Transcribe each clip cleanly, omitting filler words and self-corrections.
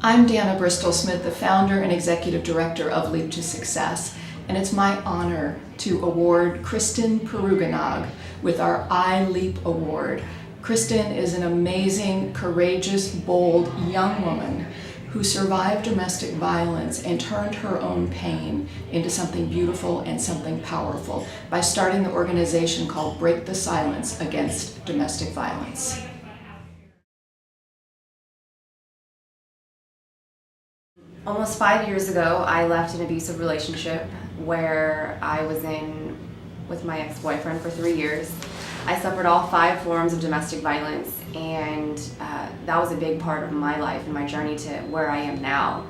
I'm Deanna Bristol-Smith, the founder and executive director of Leap to Success, and it's my honor to award Kristen Paruginog with our I Leap Award. Kristen is an amazing, courageous, bold young woman who survived domestic violence and turned her own pain into something beautiful and something powerful by starting the organization called Break the Silence Against Domestic Violence. Almost 5 years ago, I left an abusive relationship where I was in with my ex-boyfriend for 3 years. I suffered all 5 forms of domestic violence, and that was a big part of my life and my journey to where I am now.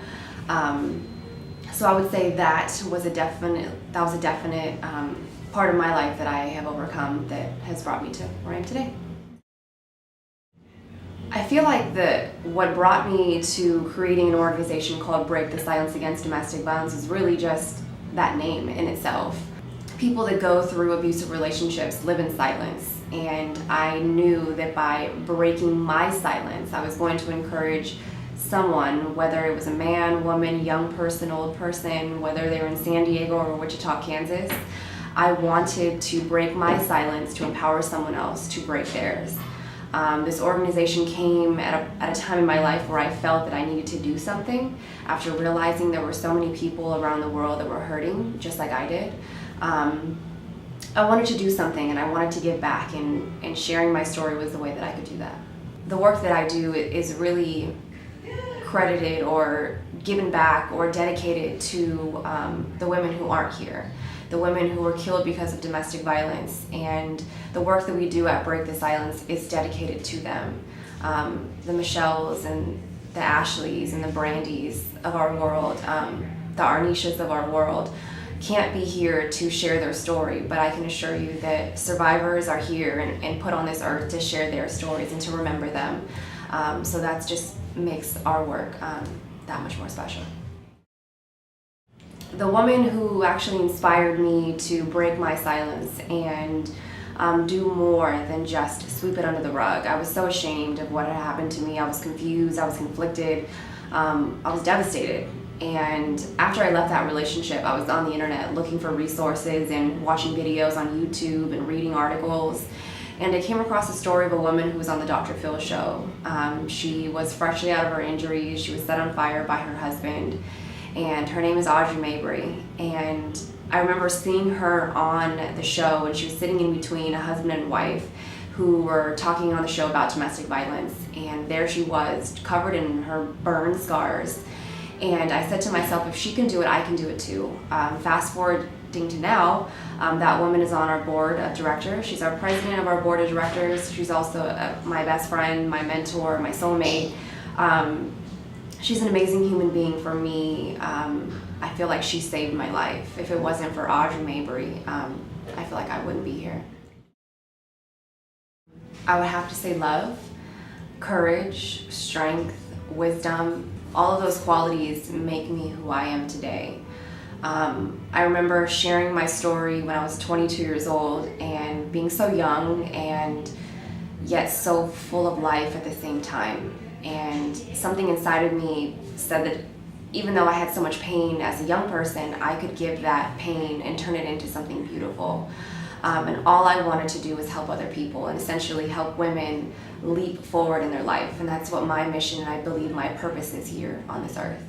So I would say that was a definite part of my life that I have overcome that has brought me to where I am today. I feel like what brought me to creating an organization called Break the Silence Against Domestic Violence is really just that name in itself. People that go through abusive relationships live in silence, and I knew that by breaking my silence, I was going to encourage someone, whether it was a man, woman, young person, old person, whether they were in San Diego or Wichita, Kansas. I wanted to break my silence to empower someone else to break theirs. This organization came at a time in my life where I felt that I needed to do something after realizing there were so many people around the world that were hurting just like I did. I wanted to do something, and I wanted to give back, and sharing my story was the way that I could do that. The work that I do is really credited or given back or dedicated to the women who aren't here, the women who were killed because of domestic violence, and the work that we do at Break the Silence is dedicated to them. The Michelles and the Ashleys and the Brandys of our world, the Arnishas of our world can't be here to share their story, but I can assure you that survivors are here and put on this earth to share their stories and to remember them. So that just makes our work that much more special. The woman who actually inspired me to break my silence and do more than just sweep it under the rug. I was so ashamed of what had happened to me. I was confused, I was conflicted, I was devastated. And after I left that relationship, I was on the internet looking for resources and watching videos on YouTube and reading articles. And I came across a story of a woman who was on the Dr. Phil show. She was freshly out of her injuries. She was set on fire by her husband. And her name is Audrey Mabry. And I remember seeing her on the show, and she was sitting in between a husband and wife who were talking on the show about domestic violence. And there she was, covered in her burn scars. And I said to myself, if she can do it, I can do it too. Fast forwarding to now, that woman is on our board of directors. She's our president of our board of directors. She's also my best friend, my mentor, my soulmate. She's an amazing human being for me. I feel like she saved my life. If it wasn't for Audrey Mabry, I feel like I wouldn't be here. I would have to say love, courage, strength, wisdom. All of those qualities make me who I am today. I remember sharing my story when I was 22 years old and being so young and yet so full of life at the same time. And something inside of me said that even though I had so much pain as a young person, I could give that pain and turn it into something beautiful. And all I wanted to do was help other people and essentially help women leap forward in their life. And that's what my mission and I believe my purpose is here on this earth.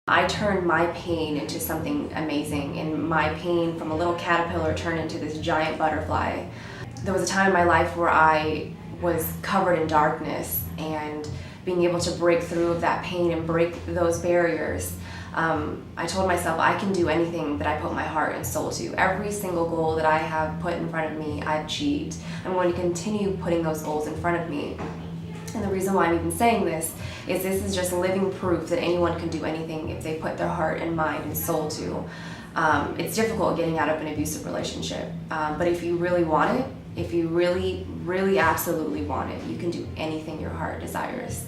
I turned my pain into something amazing, and my pain from a little caterpillar turned into this giant butterfly. There was a time in my life where I was covered in darkness, and being able to break through of that pain and break those barriers, I told myself I can do anything that I put my heart and soul to. Every single goal that I have put in front of me, I've achieved. I'm going to continue putting those goals in front of me. And the reason why I'm even saying this is just living proof that anyone can do anything if they put their heart and mind and soul to. It's difficult getting out of an abusive relationship, but if you really want it, if you really, really absolutely want it, you can do anything your heart desires.